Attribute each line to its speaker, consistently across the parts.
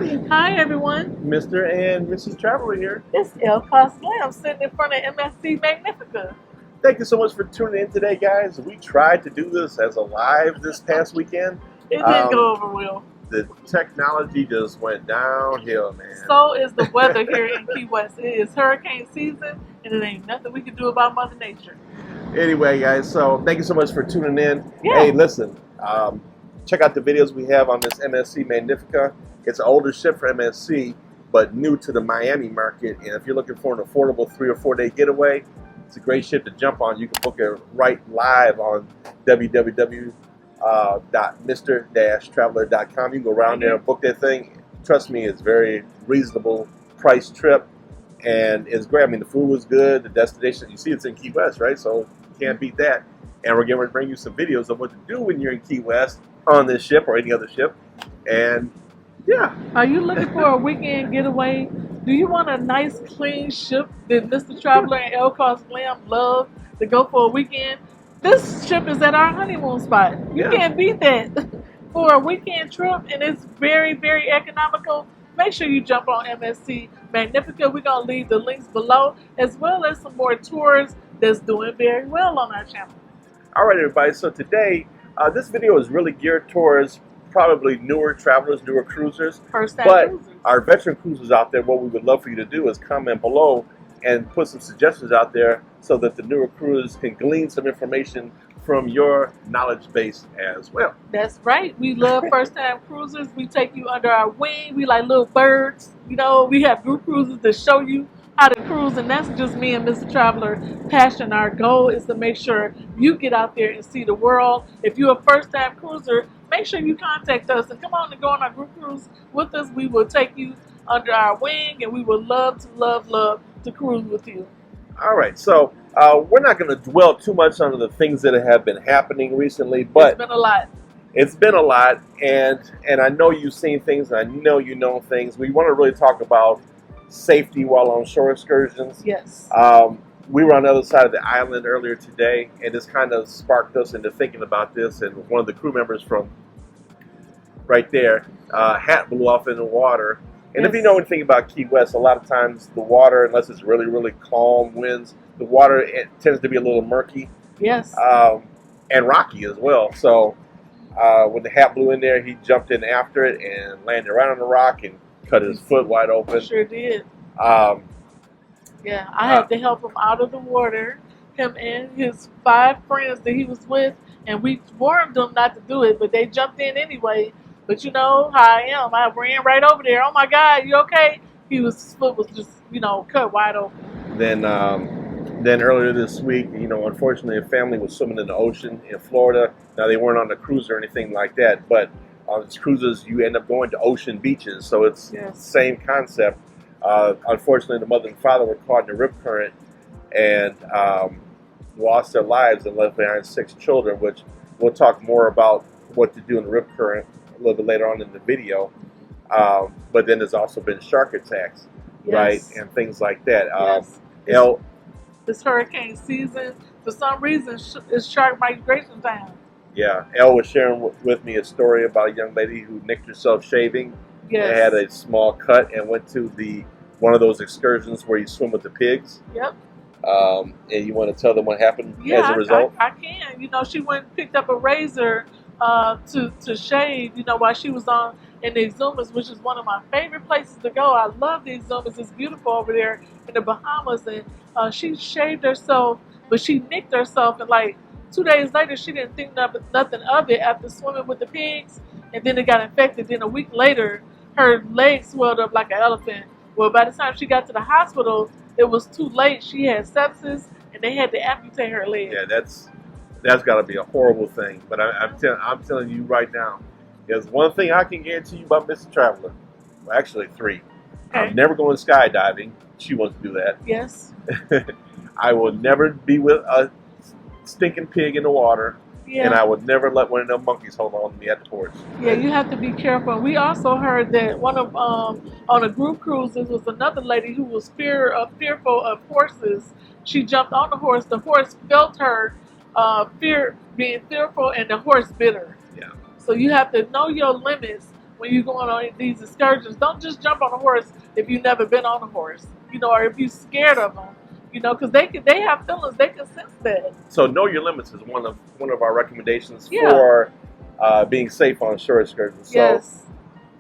Speaker 1: Hi everyone,
Speaker 2: Mr. and Mrs. Traveler here.
Speaker 1: it's El Slam sitting in front of MSC Magnifica.
Speaker 2: Thank you so much for tuning in today, guys. We tried to do this as a live this past weekend.
Speaker 1: It didn't go over well.
Speaker 2: The technology just went downhill, man.
Speaker 1: So is the weather here in Key West. It is hurricane season and it ain't nothing we can do about Mother Nature.
Speaker 2: Anyway, guys, so thank you so much for tuning in.
Speaker 1: Yeah.
Speaker 2: Hey, listen, check out the videos we have on this MSC Magnifica. It's an older ship for MSC, but new to the Miami market. And if you're looking for an affordable 3 or 4 day getaway, it's a great ship to jump on. You can book it right live on www.mr-traveler.com. You can go around there and book that thing. Trust me, it's very reasonable price trip, and it's great. I mean, the food was good. The destination, you see, it's in Key West, right? So you can't beat that. And we're going to bring you some videos of what to do when you're in Key West on this ship or any other ship. And yeah.
Speaker 1: Are you looking for a weekend getaway? Do you want a nice, clean ship that Mr. Traveler and El Slam love to go for a weekend? This ship is at our honeymoon spot. You can't beat that for a weekend trip, and it's very, very economical. Make sure you jump on MSC Magnifica. We're going to leave the links below, as well as some more tours that's doing very well on our channel.
Speaker 2: All right, everybody. So today, this video is really geared towards probably newer travelers, newer cruisers.
Speaker 1: First-time cruisers.
Speaker 2: Our veteran cruisers out there, what we would love for you to do is comment below and put some suggestions out there so that the newer cruisers can glean some information from your knowledge base as well.
Speaker 1: That's right. We love first-time cruisers. We take you under our wing. We like little birds. You know, we have group cruises to show you how to cruise, and that's just me and Mr. Traveler passion. Our goal is to make sure you get out there and see the world. If you're a first-time cruiser, make sure you contact us and come on and go on our group cruise with us. We will take you under our wing, and we would love to cruise with you.
Speaker 2: All right, so we're not going to dwell too much on the things that have been happening recently, but
Speaker 1: it's been a lot.
Speaker 2: It's been a lot, and I know you've seen things, and I know you know things. We want to really talk about safety while on shore excursions.
Speaker 1: Yes.
Speaker 2: We were on the other side of the island earlier today, and this kind of sparked us into thinking about this. And one of the crew members from right there, hat blew off in the water. And
Speaker 1: yes.
Speaker 2: If you know anything about Key West, a lot of times the water, unless it's really, really calm winds, the water it tends to be a little murky.
Speaker 1: Yes.
Speaker 2: And rocky as well. So when the hat blew in there, he jumped in after it and landed right on the rock and cut his foot wide open.
Speaker 1: Sure did. Yeah, I had to help him out of the water, him and his 5 friends that he was with, and we warned them not to do it, but they jumped in anyway. But you know how I am. I ran right over there. Oh my God, you okay? His foot was just, cut wide open.
Speaker 2: Then earlier this week, unfortunately, a family was swimming in the ocean in Florida. Now, they weren't on a cruise or anything like that, but on these cruises, you end up going to ocean beaches, so it's the same concept. Unfortunately, the mother and father were caught in the rip current and lost their lives and left behind 6 children, which we'll talk more about what to do in the rip current a little bit later on in the video. But then there's also been shark attacks, right, and things like that.
Speaker 1: This hurricane season, for some reason, it's shark migration time.
Speaker 2: Yeah, Elle was sharing with me a story about a young lady who nicked herself shaving.
Speaker 1: Yes.
Speaker 2: And had a small cut and went to one of those excursions where you swim with the pigs.
Speaker 1: Yep.
Speaker 2: And you want to tell them what happened as a result?
Speaker 1: I can. She went and picked up a razor to shave, while she was in the Exumas, which is one of my favorite places to go. I love the Exumas. It's beautiful over there in the Bahamas. And she shaved herself, but she nicked herself. And like 2 days later, she didn't think nothing of it after swimming with the pigs. And then it got infected. Then a week later, her leg swelled up like an elephant. Well, by the time she got to the hospital, it was too late. She had sepsis, and they had to amputate her leg.
Speaker 2: Yeah, that's got to be a horrible thing. But I'm telling you right now, there's one thing I can guarantee you about Mr. Traveler. Well, actually 3. Okay. I'm never going skydiving. She wants to do that.
Speaker 1: Yes.
Speaker 2: I will never be with a stinking pig in the water.
Speaker 1: Yeah.
Speaker 2: And I would never let one of them monkeys hold on to me at the porch.
Speaker 1: Yeah, you have to be careful. We also heard that one of on a group cruise, there was another lady who was fearful of horses. She jumped on the horse. The horse felt her being fearful, and the horse bit her.
Speaker 2: Yeah.
Speaker 1: So you have to know your limits when you're going on these excursions. Don't just jump on a horse if you've never been on a horse, or if you're scared of them, because they have feelings, they can sense that.
Speaker 2: So know your limits is one of our recommendations
Speaker 1: Yeah.
Speaker 2: for being safe on shore excursions. So,
Speaker 1: Yes.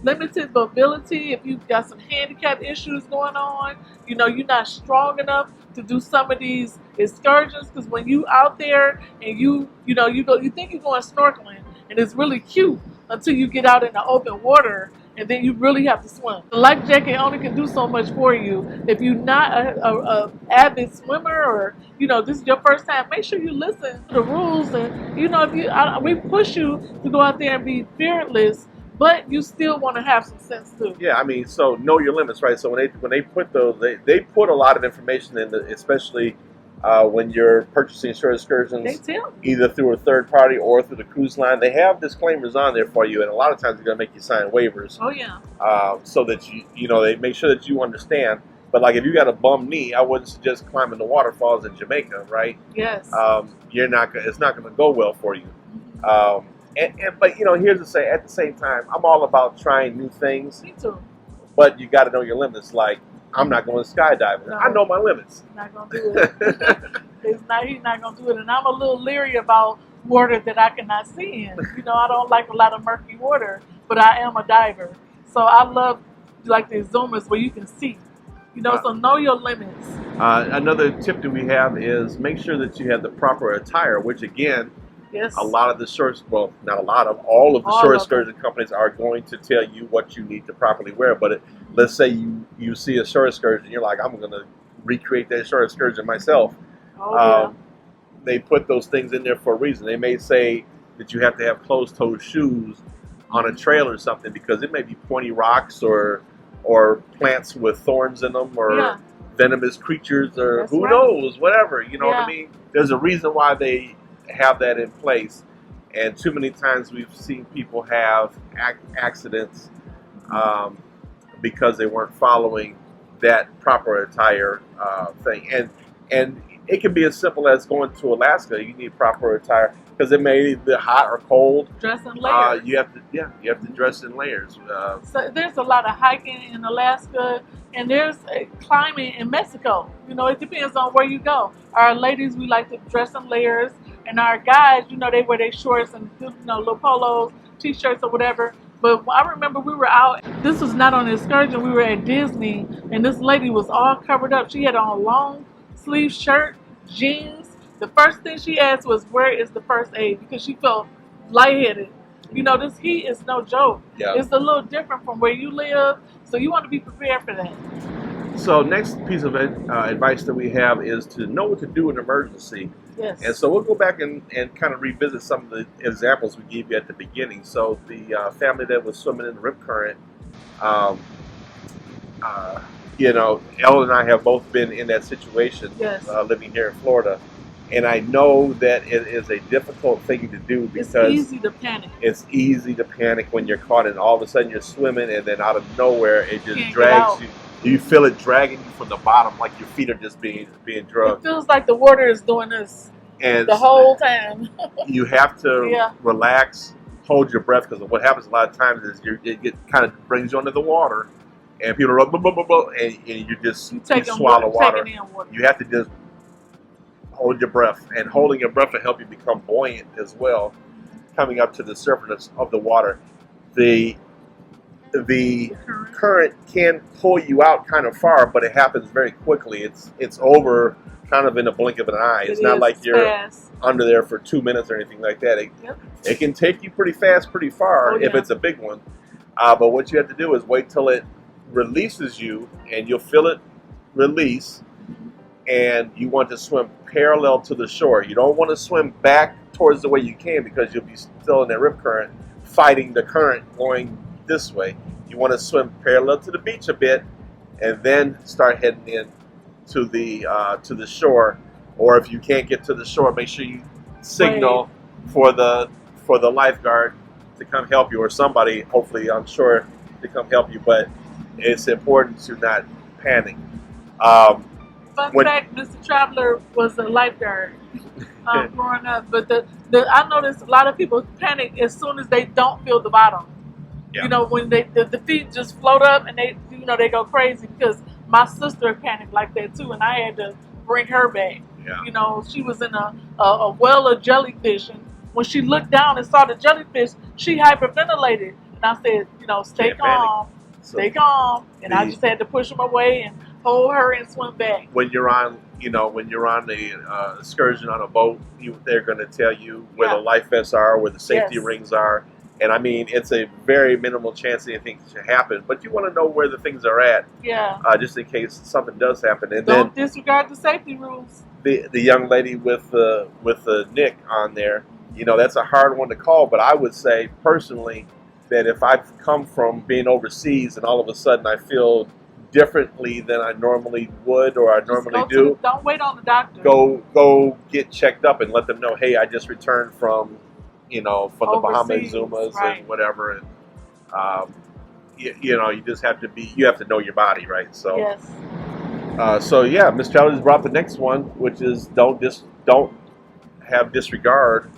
Speaker 1: Limited mobility, if you've got some handicap issues going on, you're not strong enough to do some of these excursions, because when you out there and you think you're going snorkeling and it's really cute until you get out in the open water and then you really have to swim. The life jacket only can do so much for you. If you're not a avid swimmer, or this is your first time, make sure you listen to the rules. And we push you to go out there and be fearless, but you still want to have some sense too.
Speaker 2: Yeah, I mean, so know your limits, right? So when they put those, they put a lot of information in, especially when you're purchasing shore excursions,
Speaker 1: They tell you.
Speaker 2: either through a third party or through the cruise line. They have disclaimers on there for you, and a lot of times they're going to make you sign waivers.
Speaker 1: Oh yeah.
Speaker 2: So that they make sure that you understand. But like if you got a bum knee, I wouldn't suggest climbing the waterfalls in Jamaica, right?
Speaker 1: Yes.
Speaker 2: It's not going to go well for you. But here's the say. At the same time, I'm all about trying new things.
Speaker 1: Me too.
Speaker 2: But you got to know your limits. Like I'm not going skydiving.
Speaker 1: No.
Speaker 2: I know my limits.
Speaker 1: Not gonna do it. He's not gonna do it. And I'm a little leery about water that I cannot see in. I don't like a lot of murky water, but I am a diver. So I love like the zoomers where you can see. So know your limits.
Speaker 2: Another tip that we have is make sure that you have the proper attire, which again,
Speaker 1: Yes.
Speaker 2: a lot of the short, well, not a lot of, all of the short excursion companies are going to tell you what you need to properly wear. But let's say you see a short excursion, you're like, I'm going to recreate that short excursion myself.
Speaker 1: Oh,
Speaker 2: They put those things in there for a reason. They may say that you have to have closed-toed shoes on a trail or something because it may be pointy rocks or plants with thorns in them or venomous creatures or
Speaker 1: That's
Speaker 2: who
Speaker 1: right.
Speaker 2: knows, whatever. You know what I
Speaker 1: Yeah.
Speaker 2: mean? There's a reason why they have that in place. And too many times we've seen people have accidents because they weren't following that proper attire thing. And it can be as simple as going to Alaska. You need proper attire because it may be hot or cold.
Speaker 1: Dress in layers.
Speaker 2: You have to dress in layers.
Speaker 1: So there's a lot of hiking in Alaska, and there's climbing in Mexico. It depends on where you go. Our ladies, we like to dress in layers, and our guys, they wear their shorts and little polos, t-shirts or whatever. But I remember we were out. This was not on an excursion. We were at Disney, and this lady was all covered up. She had on a long sleeve shirt, jeans. The first thing she asked was, "Where is the first aid?" Because she felt lightheaded. This heat is no joke.
Speaker 2: Yeah.
Speaker 1: It's a little different from where you live, so you want to be prepared for that.
Speaker 2: So next piece of advice that we have is to know what to do in an emergency.
Speaker 1: Yes.
Speaker 2: And so we'll go back and kind of revisit some of the examples we gave you at the beginning. So the family that was swimming in the rip current, Elle and I have both been in that situation,
Speaker 1: Yes.
Speaker 2: living here in Florida. And I know that it is a difficult thing to do because
Speaker 1: it's easy to panic.
Speaker 2: It's easy to panic when you're caught and all of a sudden you're swimming and then out of nowhere it just
Speaker 1: Can't
Speaker 2: drags
Speaker 1: get
Speaker 2: you. You feel it dragging you from the bottom like your feet are just being
Speaker 1: It
Speaker 2: drugged.
Speaker 1: feels like the water is doing this
Speaker 2: And
Speaker 1: the whole time.
Speaker 2: you have to relax, hold your breath, because what happens a lot of times is it kind of brings you under the water and people are blah, blah, blah, blah, and you just you swallow water. You have to just hold your breath, and holding your breath will help you become buoyant as well, coming up to the surface of the water. The current can pull you out kind of far, but it happens very quickly. It's over kind of in a blink of an eye. It's not like you're under there for 2 minutes or anything like that. It can take you pretty fast, pretty far if it's a big one. But what you have to do is wait till it releases you, and you'll feel it release, and you want to swim parallel to the shore. You don't want to swim back towards the way you came because you'll be still in that rip current, fighting the current going this way. You want to swim parallel to the beach a bit, and then start heading in to the shore. Or if you can't get to the shore, make sure you signal for the lifeguard to come help you, or somebody, hopefully I'm sure, to come help you. But it's important to not panic.
Speaker 1: Fun fact: Mr. Traveler was a lifeguard growing up, but I noticed a lot of people panic as soon as they don't feel the bottom.
Speaker 2: Yeah.
Speaker 1: You know, when the feet just float up and they, you know, they go crazy because my sister panicked like that too, and I had to bring her back.
Speaker 2: Yeah.
Speaker 1: You know, she was in a well of jellyfish, and when she looked down and saw the jellyfish, she hyperventilated. And I said, you know, stay
Speaker 2: Can't panic.
Speaker 1: calm,
Speaker 2: So
Speaker 1: stay calm. And I just had to push them away and hold her and swim back.
Speaker 2: when you're on, you know, when you're on the excursion on a boat, they're going to tell you where
Speaker 1: Yeah.
Speaker 2: the life vests are, where the safety
Speaker 1: Yes.
Speaker 2: rings are. And I mean, it's a very minimal chance anything should happen, but you want to know where the things are at,
Speaker 1: Yeah.
Speaker 2: just in case something does happen. And
Speaker 1: Don't disregard the safety rules.
Speaker 2: then the young lady with the Nick on there, you know, that's a hard one to call. But I would say personally that if I've come from being overseas and all of a sudden I feel differently than I normally would or I normally do,
Speaker 1: Don't wait on the doctor.
Speaker 2: go get checked up and let them know, hey, I just returned from, you know, from the Bahamas,
Speaker 1: Overseas,
Speaker 2: Zumas,
Speaker 1: right.
Speaker 2: and whatever. And you know, you just have to you have to know your body, right? So
Speaker 1: Yes.
Speaker 2: so yeah, Miss Challenges brought the next one, which is don't have disregard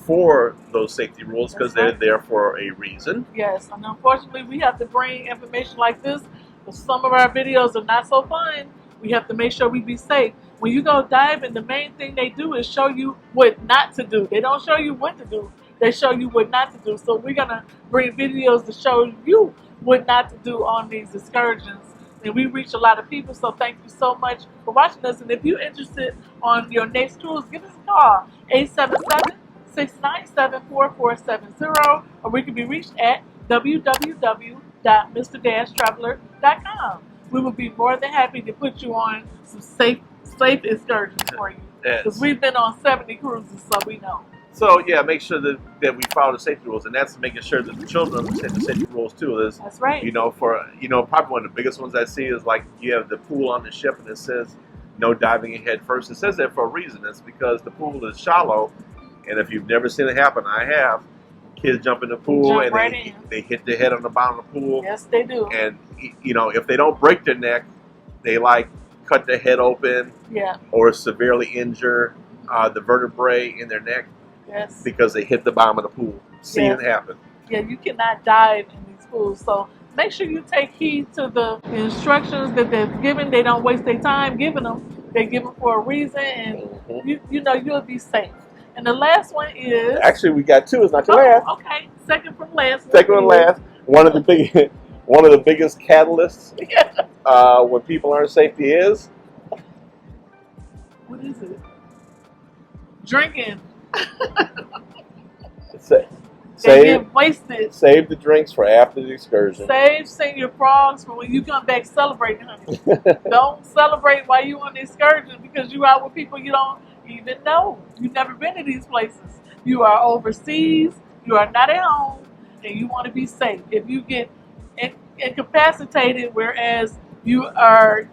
Speaker 2: for those safety rules because
Speaker 1: That's
Speaker 2: they're
Speaker 1: right.
Speaker 2: there for a reason.
Speaker 1: Yes. And unfortunately, we have to bring information like this. But some of our videos are not so fun. We have to make sure we be safe. When you go diving, the main thing they do is show you what not to do. They don't show you what to do. They show you what not to do. So we're gonna bring videos to show you what not to do on these excursions. And we reach a lot of people, so thank you so much for watching us. And if you're interested on your next cruise, give us a call, 877-697-4470, or we can be reached at www.mr-traveler.com. We will be more than happy to put you on some safe excursions for you. Because we've been on 70 cruises, so we know.
Speaker 2: So yeah, make sure that we follow the safety rules, and that's making sure that the children understand the safety rules too.
Speaker 1: That's right.
Speaker 2: You know, probably one of the biggest ones I see is like you have the pool on the ship and it says no diving in head first. It says that for a reason. It's because the pool is shallow, and if you've never seen it happen, I have. Kids jump in the pool and they hit their head on the bottom of the pool.
Speaker 1: Yes, they do.
Speaker 2: And you know, if they don't break their neck, they like cut their head open.
Speaker 1: Yeah.
Speaker 2: Or severely injure the vertebrae in their neck.
Speaker 1: Yes.
Speaker 2: Because they hit the bottom of the pool. Seen it happen.
Speaker 1: Yeah, you cannot dive in these pools. So make sure you take heed to the instructions that they're given. They don't waste their time giving them. They give them for a reason, and you know you'll be safe. And the last one is
Speaker 2: actually we got two. It's not the last.
Speaker 1: Okay, second from last.
Speaker 2: Second from last. One of the biggest catalysts when people learn safety is.
Speaker 1: What is it? Drinking. Get wasted.
Speaker 2: Save the drinks for after the excursion.
Speaker 1: Save senior frogs for when you come back celebrating, honey. Don't celebrate while you on the excursion because you out with people you don't even know. You've never been to these places. You are overseas. You are not at home, and you want to be safe. If you get incapacitated, whereas you are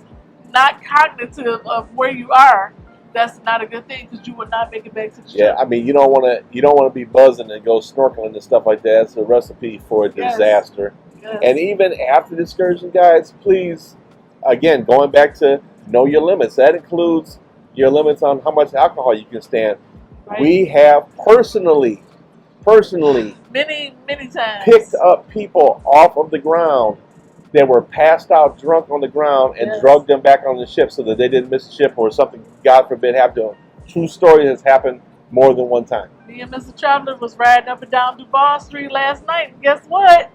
Speaker 1: not cognitive of where you are, that's not a good thing because you will not make it back to the ship.
Speaker 2: Yeah, I mean you don't want to be buzzing and go snorkeling and stuff like that. It's a recipe for a disaster.
Speaker 1: Yes.
Speaker 2: And even after the excursion, guys, please, again, going back to know your limits. That includes your limits on how much alcohol you can stand.
Speaker 1: Right.
Speaker 2: We have personally
Speaker 1: many times
Speaker 2: picked up people off of the ground that were passed out drunk on the ground and drugged them back on the ship so that they didn't miss the ship or something, God forbid, happened to them. True story has happened more than one time.
Speaker 1: Me and Mr. Traveler was riding up and down Duval Street last night, and guess what?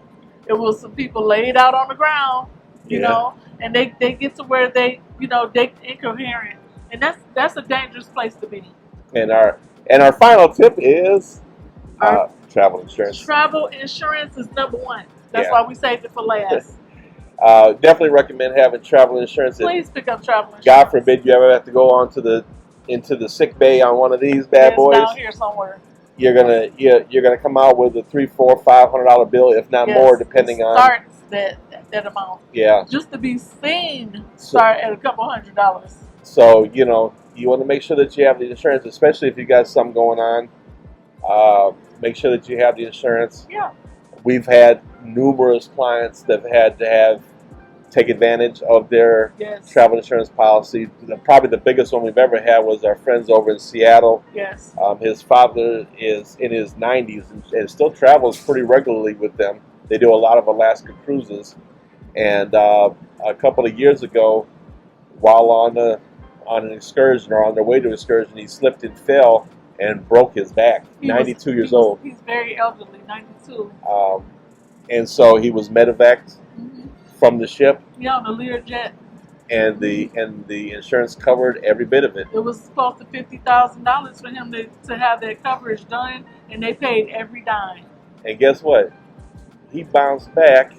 Speaker 1: It was some people laid out on the ground, you know, and they get to where they incoherent, and that's a dangerous place to be.
Speaker 2: And our final tip is travel insurance.
Speaker 1: Travel insurance is number one. That's why we saved it for last.
Speaker 2: Definitely recommend having travel insurance.
Speaker 1: Please pick up travel insurance.
Speaker 2: God forbid you ever have to go into the sick bay on one of these bad boys.
Speaker 1: Down here somewhere.
Speaker 2: You're gonna come out with a $300, $400, $500 bill, if not more, depending on.
Speaker 1: Starts that amount.
Speaker 2: Yeah.
Speaker 1: Just to be seen, start at a couple $100.
Speaker 2: So you want to make sure that you have the insurance, especially if you got something going on. Make sure that you have the insurance.
Speaker 1: Yeah.
Speaker 2: We've had numerous clients that had to take advantage of their travel insurance policy. Probably the biggest one we've ever had was our friends over in Seattle.
Speaker 1: Yes.
Speaker 2: His father is in his 90s and still travels pretty regularly with them. They do a lot of Alaska cruises, and a couple of years ago, while on an excursion or on their way to an excursion, he slipped and fell and broke his back. 92 years old.
Speaker 1: He's very elderly, 92.
Speaker 2: And so he was medevaced from the ship.
Speaker 1: Yeah, on the Learjet.
Speaker 2: And the insurance covered every bit of it.
Speaker 1: It was close to $50,000 for him to have that coverage done, and they paid every dime.
Speaker 2: And guess what? He bounced back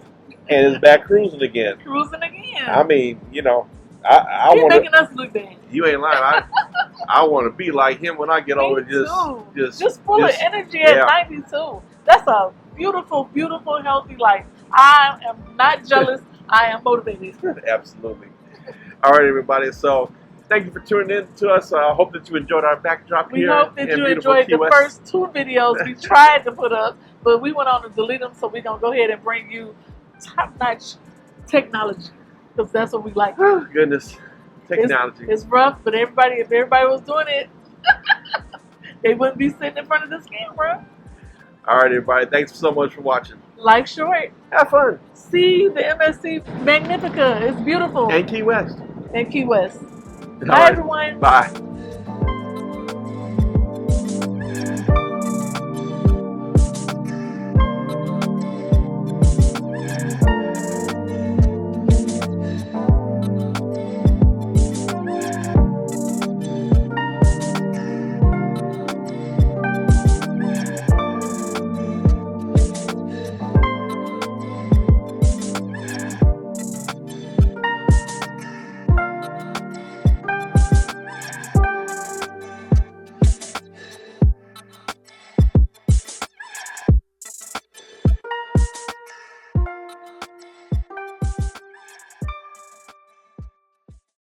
Speaker 2: and is back cruising again.
Speaker 1: Cruising again.
Speaker 2: I mean, you know, I
Speaker 1: He's
Speaker 2: want
Speaker 1: making us look bad.
Speaker 2: You ain't lying. I want to be like him when I get older.
Speaker 1: Just full of energy at 92. That's a beautiful, beautiful, healthy life. I am not jealous. I am motivated.
Speaker 2: Absolutely. All right, everybody. So thank you for tuning in to us. I hope that you enjoyed our backdrop here.
Speaker 1: We hope that you enjoyed the first 2 videos we tried to put up, but we went on to delete them, so we're going to go ahead and bring you top-notch technology, because that's what we like.
Speaker 2: Goodness. Technology.
Speaker 1: It's rough, but if everybody was doing it, they wouldn't be sitting in front of this camera.
Speaker 2: All right, everybody. Thanks so much for watching.
Speaker 1: Like short.
Speaker 2: Have fun.
Speaker 1: See the MSC Magnifica. It's beautiful.
Speaker 2: And Key West.
Speaker 1: And Key West. Bye,
Speaker 2: right.
Speaker 1: everyone.
Speaker 2: Bye.